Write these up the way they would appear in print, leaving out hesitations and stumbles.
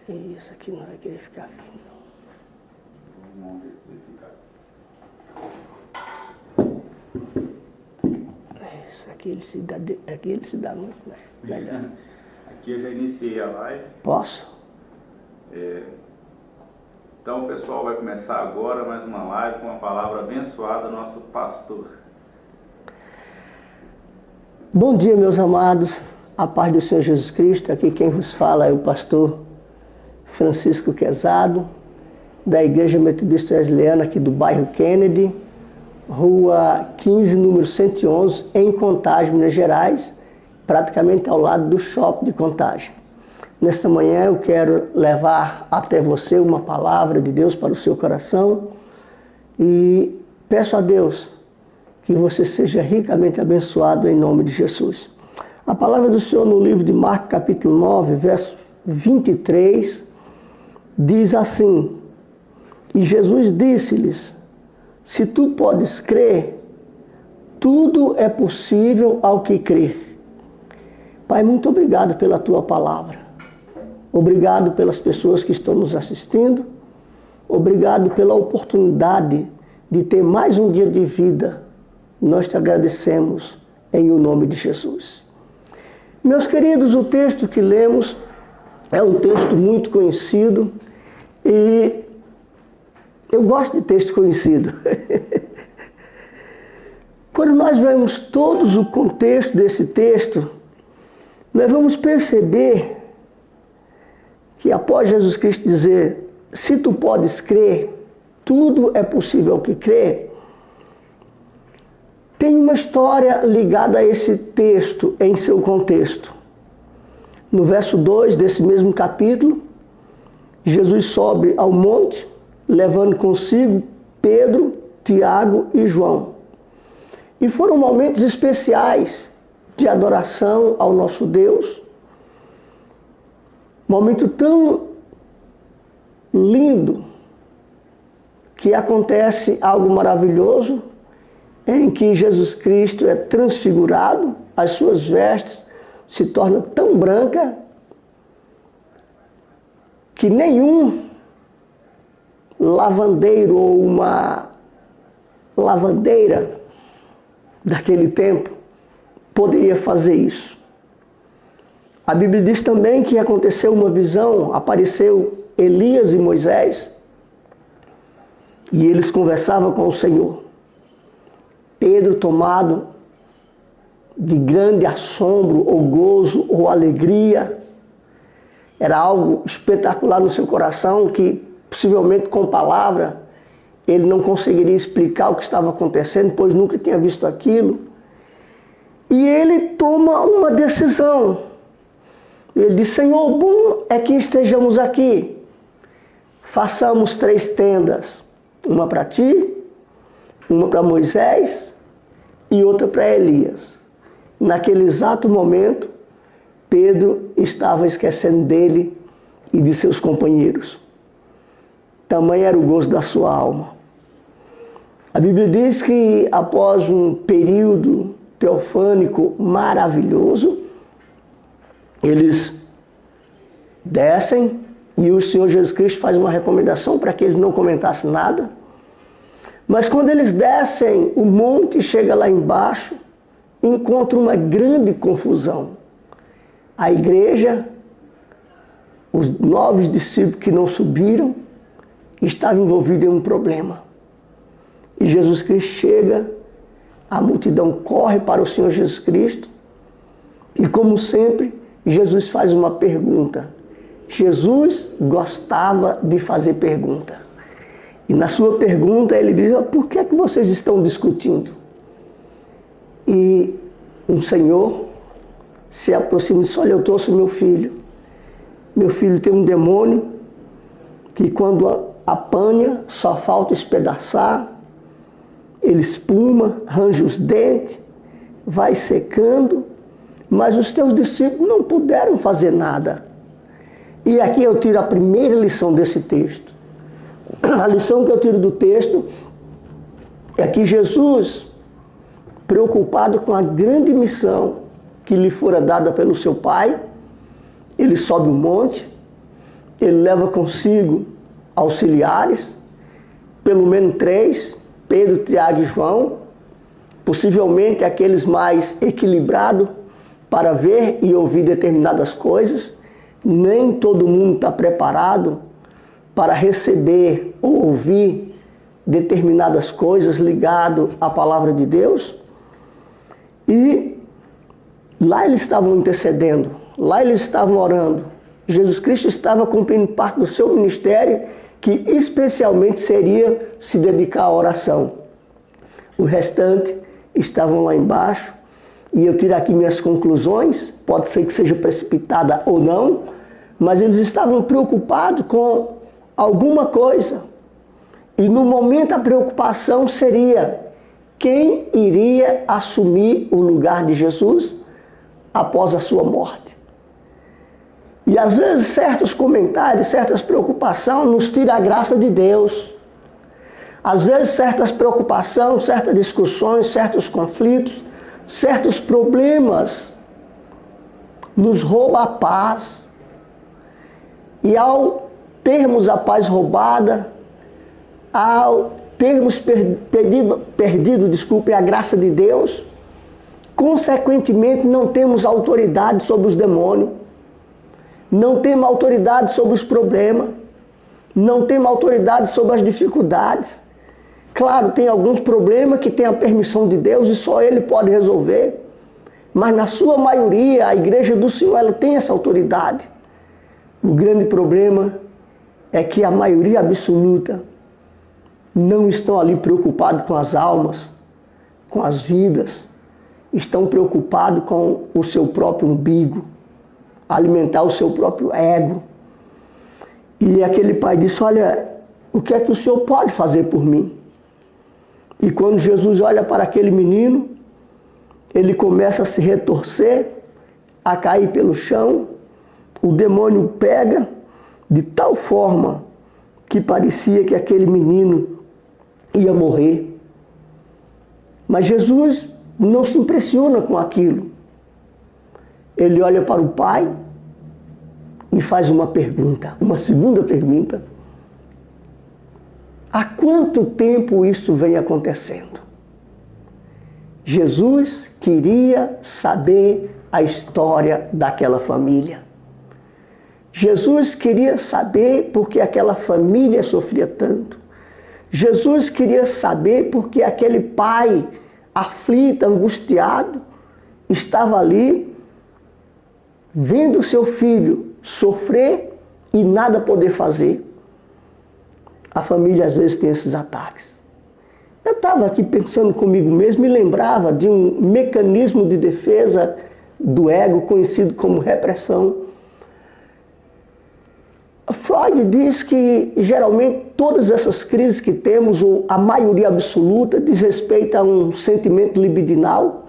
Isso aqui não vai querer ficar firme, não. Isso aqui ele se dá muito melhor. Aqui eu já iniciei a live. Posso? Então o pessoal vai começar agora mais uma live com uma palavra abençoada do nosso pastor. Bom dia, meus amados. A paz do Senhor Jesus Cristo. Aqui quem vos fala é o pastor Francisco Quezado, da Igreja Metodista Wesleyana aqui do bairro Kennedy, Rua 15, número 111, em Contagem, Minas Gerais, praticamente ao lado do shopping de Contagem. Nesta manhã eu quero levar até você uma palavra de Deus para o seu coração e peço a Deus que você seja ricamente abençoado em nome de Jesus. A palavra do Senhor no livro de Marcos, capítulo 9, verso 23, diz assim: E Jesus disse-lhes: Se tu podes crer, tudo é possível ao que crer. Pai, muito obrigado pela tua palavra. Obrigado pelas pessoas que estão nos assistindo. Obrigado pela oportunidade de ter mais um dia de vida. Nós te agradecemos em o nome de Jesus. Meus queridos, o texto que lemos é um texto muito conhecido e eu gosto de texto conhecido. Quando nós vemos todos o contexto desse texto, nós vamos perceber que após Jesus Cristo dizer, se tu podes crer, tudo é possível ao que crer, tem uma história ligada a esse texto em seu contexto. No verso 2 desse mesmo capítulo, Jesus sobe ao monte, levando consigo Pedro, Tiago e João. E foram momentos especiais de adoração ao nosso Deus. Momento tão lindo que acontece algo maravilhoso, em que Jesus Cristo é transfigurado, as suas vestes se tornam tão brancas que nenhum lavandeiro ou uma lavandeira daquele tempo poderia fazer isso. A Bíblia diz também que aconteceu uma visão, apareceu Elias e Moisés e eles conversavam com o Senhor. Pedro, tomado de grande assombro, ou gozo, ou alegria, era algo espetacular no seu coração que possivelmente com palavra ele não conseguiria explicar o que estava acontecendo, pois nunca tinha visto aquilo. E ele toma uma decisão. Ele diz: Senhor, bom é que estejamos aqui. Façamos 3 tendas, uma para ti, uma para Moisés e outra para Elias. Naquele exato momento, Pedro estava esquecendo dele e de seus companheiros. Tamanho era o gozo da sua alma. A Bíblia diz que após um período teofânico maravilhoso, eles descem e o Senhor Jesus Cristo faz uma recomendação para que eles não comentassem nada. Mas quando eles descem o monte e chega lá embaixo, encontram uma grande confusão. A igreja, os 9 discípulos que não subiram, estavam envolvidos em um problema. E Jesus Cristo chega, a multidão corre para o Senhor Jesus Cristo e, como sempre, Jesus faz uma pergunta. Jesus gostava de fazer pergunta. E na sua pergunta ele diz: por que é que vocês estão discutindo? E um senhor se aproxima e diz: olha, eu trouxe meu filho. Meu filho tem um demônio que quando apanha só falta espedaçar, ele espuma, arranja os dentes, vai secando, mas os teus discípulos não puderam fazer nada. E aqui eu tiro a primeira lição desse texto. A lição que eu tiro do texto é que Jesus, preocupado com a grande missão que lhe fora dada pelo seu Pai, ele sobe o monte ele leva consigo auxiliares, pelo menos 3, Pedro, Tiago e João, possivelmente aqueles mais equilibrados para ver e ouvir determinadas coisas. Nem todo mundo está preparado para receber ou ouvir determinadas coisas ligado à palavra de Deus. E lá eles estavam intercedendo, lá eles estavam orando. Jesus Cristo estava cumprindo parte do seu ministério, que especialmente seria se dedicar à oração. O restante estavam lá embaixo, e eu tiro aqui minhas conclusões, pode ser que seja precipitada ou não, mas eles estavam preocupados com alguma coisa. E no momento a preocupação seria quem iria assumir o lugar de Jesus após a sua morte. E às vezes certos comentários, certas preocupações nos tiram a graça de Deus. Às vezes certas preocupações, certas discussões, certos conflitos, certos problemas nos roubam a paz. E ao termos a paz roubada, ao termos perdido a graça de Deus, consequentemente não temos autoridade sobre os demônios, não temos autoridade sobre os problemas, não temos autoridade sobre as dificuldades. Claro, tem alguns problemas que tem a permissão de Deus e só Ele pode resolver, mas na sua maioria a igreja do Senhor ela tem essa autoridade. O grande problema é que a maioria absoluta não estão ali preocupados com as almas, com as vidas, estão preocupados com o seu próprio umbigo, alimentar o seu próprio ego. E aquele pai disse: olha, o que é que o Senhor pode fazer por mim? E quando Jesus olha para aquele menino, ele começa a se retorcer, a cair pelo chão, o demônio pega de tal forma que parecia que aquele menino ia morrer. Mas Jesus não se impressiona com aquilo. Ele olha para o pai e faz uma pergunta, uma segunda pergunta. Há quanto tempo isso vem acontecendo? Jesus queria saber a história daquela família. Jesus queria saber por que aquela família sofria tanto. Jesus queria saber por que aquele pai aflito, angustiado, estava ali vendo seu filho sofrer e nada poder fazer. A família às vezes tem esses ataques. Eu estava aqui pensando comigo mesmo e lembrava de um mecanismo de defesa do ego conhecido como repressão. Freud diz que geralmente todas essas crises que temos, ou a maioria absoluta, diz respeito a um sentimento libidinal,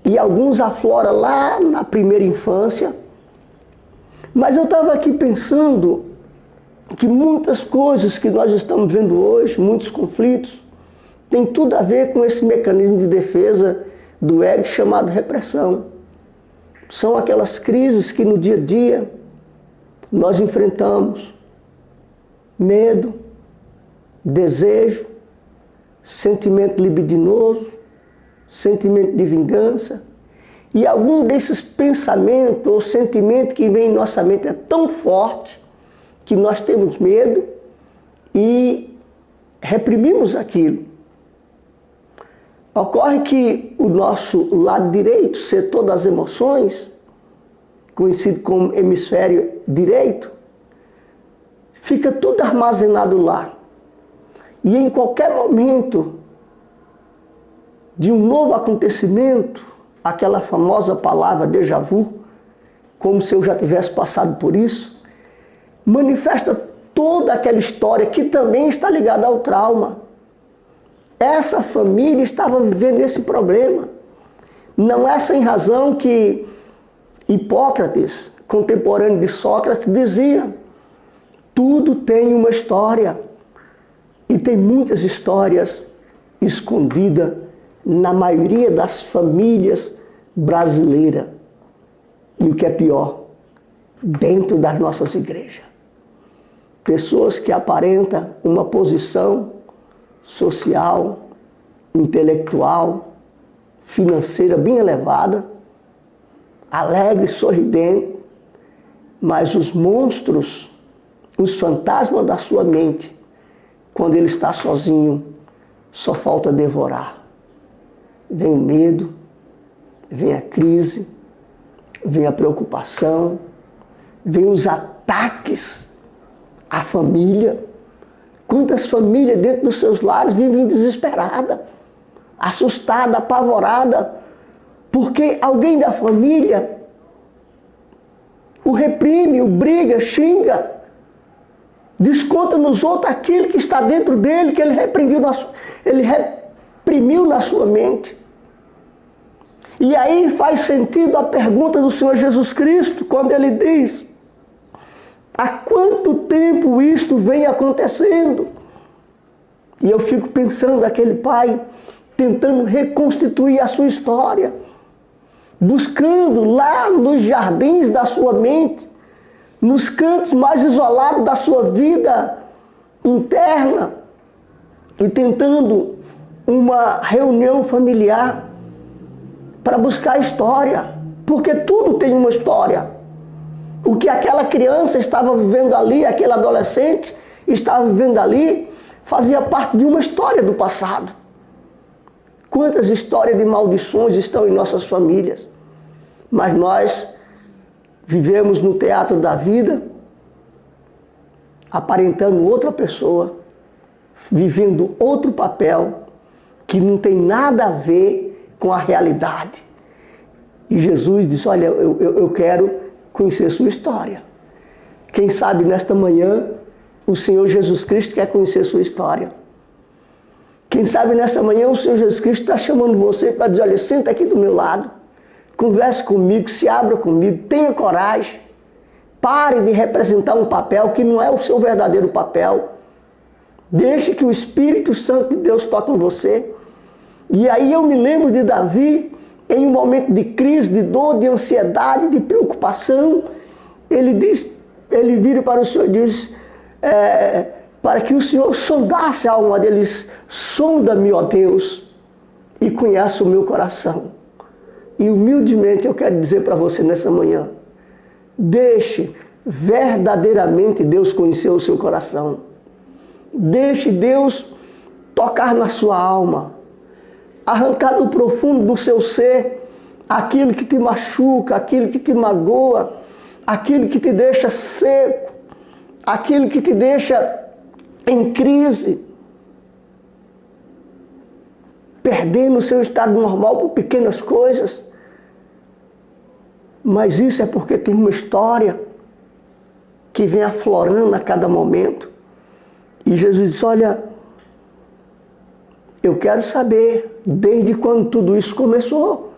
e alguns afloram lá na primeira infância. Mas eu estava aqui pensando que muitas coisas que nós estamos vendo hoje, muitos conflitos, tem tudo a ver com esse mecanismo de defesa do ego chamado repressão. São aquelas crises que no dia a dia nós enfrentamos: medo, desejo, sentimento libidinoso, sentimento de vingança. E algum desses pensamentos ou sentimentos que vem em nossa mente é tão forte que nós temos medo e reprimimos aquilo. Ocorre que o nosso lado direito, setor das emoções, conhecido como hemisfério direito, fica tudo armazenado lá. E em qualquer momento de um novo acontecimento, aquela famosa palavra déjà vu, como se eu já tivesse passado por isso, manifesta toda aquela história que também está ligada ao trauma. Essa família estava vivendo esse problema. Não é sem razão que Hipócrates, contemporâneo de Sócrates, dizia: tudo tem uma história. E tem muitas histórias escondidas na maioria das famílias brasileiras. E o que é pior, dentro das nossas igrejas. Pessoas que aparentam uma posição social, intelectual, financeira bem elevada, alegre, sorridente, mas os monstros, os fantasmas da sua mente, quando ele está sozinho, só falta devorar. Vem o medo, vem a crise, vem a preocupação, vem os ataques à família. Quantas famílias dentro dos seus lares vivem desesperadas, assustadas, apavoradas, porque alguém da família o reprime, o briga, xinga, desconta nos outros aquilo que está dentro dele, que ele reprimiu na sua mente. E aí faz sentido a pergunta do Senhor Jesus Cristo, quando ele diz: há quanto tempo isto vem acontecendo? E eu fico pensando naquele pai tentando reconstituir a sua história, buscando lá nos jardins da sua mente, nos cantos mais isolados da sua vida interna, e tentando uma reunião familiar para buscar a história, porque tudo tem uma história. O que aquela criança estava vivendo ali, aquele adolescente estava vivendo ali, fazia parte de uma história do passado. Quantas histórias de maldições estão em nossas famílias, mas nós vivemos no teatro da vida, aparentando outra pessoa, vivendo outro papel, que não tem nada a ver com a realidade. E Jesus disse: olha, eu quero conhecer sua história. Quem sabe nesta manhã o Senhor Jesus Cristo quer conhecer sua história. Quem sabe nessa manhã o Senhor Jesus Cristo está chamando você para dizer: olha, senta aqui do meu lado, converse comigo, se abra comigo, tenha coragem, pare de representar um papel que não é o seu verdadeiro papel. Deixe que o Espírito Santo de Deus toque em você. E aí eu me lembro de Davi, em um momento de crise, de dor, de ansiedade, de preocupação, ele vira para o Senhor e diz, para que o Senhor sondasse a alma deles: sonda-me, ó Deus, e conhece o meu coração. E humildemente eu quero dizer para você nessa manhã: deixe verdadeiramente Deus conhecer o seu coração. Deixe Deus tocar na sua alma, arrancar do profundo do seu ser aquilo que te machuca, aquilo que te magoa, aquilo que te deixa seco, aquilo que te deixa em crise, perdendo o seu estado normal por pequenas coisas. Mas isso é porque tem uma história que vem aflorando a cada momento. E Jesus disse: olha, eu quero saber desde quando tudo isso começou.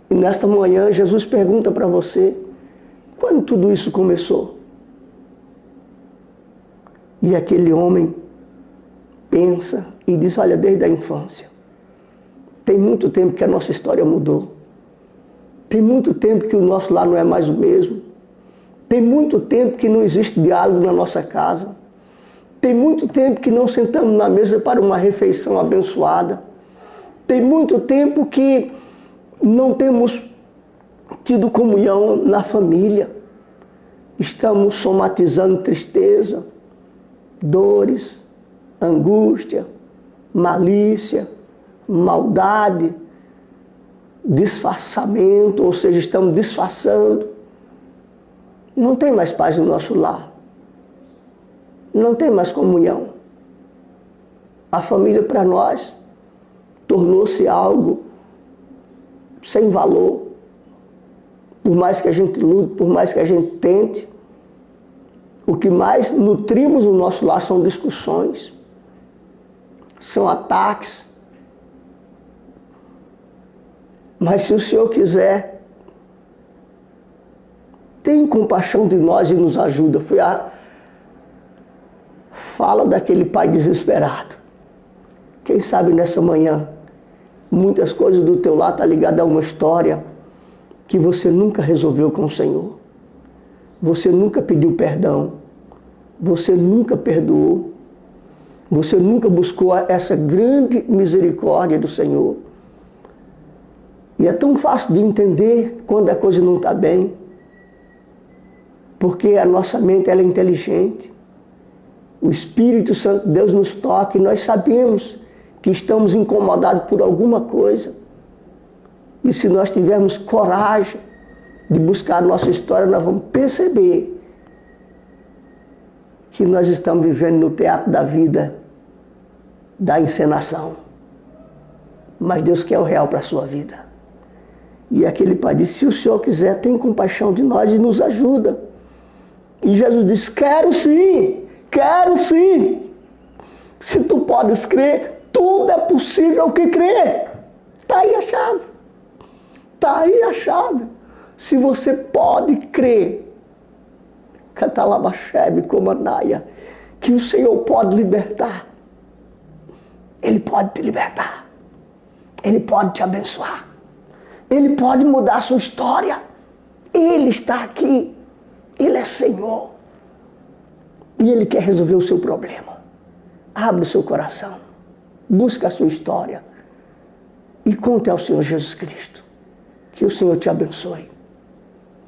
E nesta manhã Jesus pergunta para você: quando tudo isso começou? E aquele homem pensa e diz: olha, desde a infância. Tem muito tempo que a nossa história mudou. Tem muito tempo que o nosso lar não é mais o mesmo. Tem muito tempo que não existe diálogo na nossa casa. Tem muito tempo que não sentamos na mesa para uma refeição abençoada. Tem muito tempo que não temos tido comunhão na família. Estamos somatizando tristeza, dores, angústia, malícia, maldade, disfarçamento, ou seja, estamos disfarçando. Não tem mais paz no nosso lar. Não tem mais comunhão. A família para nós tornou-se algo sem valor. Por mais que a gente lute, por mais que a gente tente, o que mais nutrimos no nosso lar são discussões, são ataques. Mas se o Senhor quiser, tem compaixão de nós e nos ajuda. Foi a fala daquele pai desesperado. Quem sabe nessa manhã, muitas coisas do teu lado estão ligadas a uma história que você nunca resolveu com o Senhor. Você nunca pediu perdão. Você nunca perdoou. Você nunca buscou essa grande misericórdia do Senhor. E é tão fácil de entender quando a coisa não está bem. Porque a nossa mente ela é inteligente. O Espírito Santo de Deus nos toca e nós sabemos que estamos incomodados por alguma coisa. E se nós tivermos coragem de buscar a nossa história, nós vamos perceber que nós estamos vivendo no teatro da vida, da encenação. Mas Deus quer o real para a sua vida. E aquele pai disse, se o Senhor quiser, tem compaixão de nós e nos ajuda. E Jesus disse, quero sim, quero sim. Se tu podes crer, tudo é possível que crer. Está aí a chave. Está aí a chave. Se você pode crer, Catalabachebe Comanaia, que o Senhor pode libertar. Ele pode te libertar. Ele pode te abençoar. Ele pode mudar a sua história. Ele está aqui. Ele é Senhor. E Ele quer resolver o seu problema. Abre o seu coração. Busca a sua história. E conte ao Senhor Jesus Cristo. Que o Senhor te abençoe.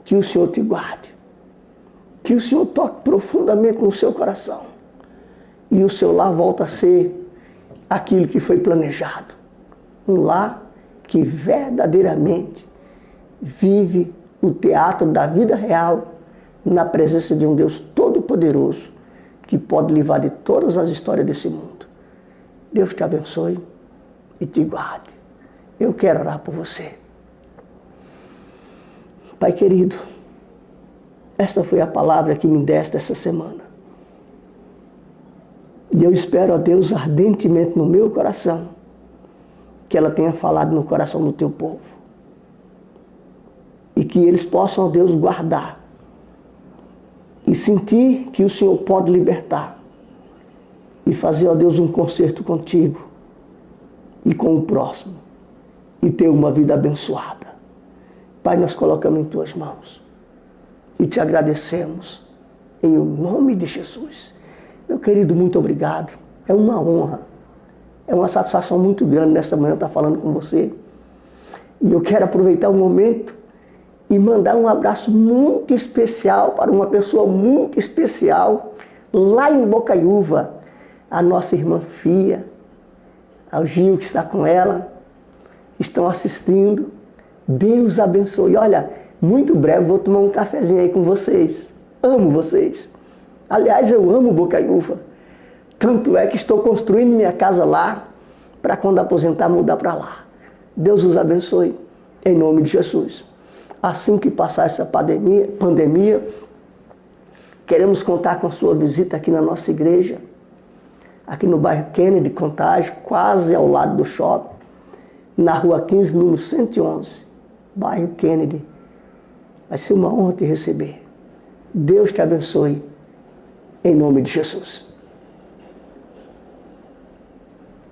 Que o Senhor te guarde. Que o Senhor toque profundamente no seu coração. E o seu lar volta a ser aquilo que foi planejado. Um lar que verdadeiramente vive o teatro da vida real na presença de um Deus todo-poderoso que pode livrar de todas as histórias desse mundo. Deus te abençoe e te guarde. Eu quero orar por você. Pai querido, esta foi a palavra que me deste essa semana. E eu espero, ó Deus, ardentemente no meu coração, que ela tenha falado no coração do teu povo. E que eles possam, ó Deus, guardar. E sentir que o Senhor pode libertar. E fazer, ó Deus, um concerto contigo. E com o próximo. E ter uma vida abençoada. Pai, nós colocamos em tuas mãos. E te agradecemos. Em o nome de Jesus. Meu querido, muito obrigado. É uma honra. É uma satisfação muito grande nesta manhã estar falando com você. E eu quero aproveitar o momento e mandar um abraço muito especial para uma pessoa muito especial lá em Bocaiúva, a nossa irmã Fia, ao Gil que está com ela, estão assistindo. Deus abençoe. Olha, muito breve vou tomar um cafezinho aí com vocês. Amo vocês. Aliás, eu amo Bocaiúva. Tanto é que estou construindo minha casa lá, para quando aposentar mudar para lá. Deus os abençoe, em nome de Jesus. Assim que passar essa pandemia, queremos contar com a sua visita aqui na nossa igreja, aqui no bairro Kennedy, Contagem, quase ao lado do shopping, na rua 15, número 111, bairro Kennedy. Vai ser uma honra te receber. Deus te abençoe, em nome de Jesus.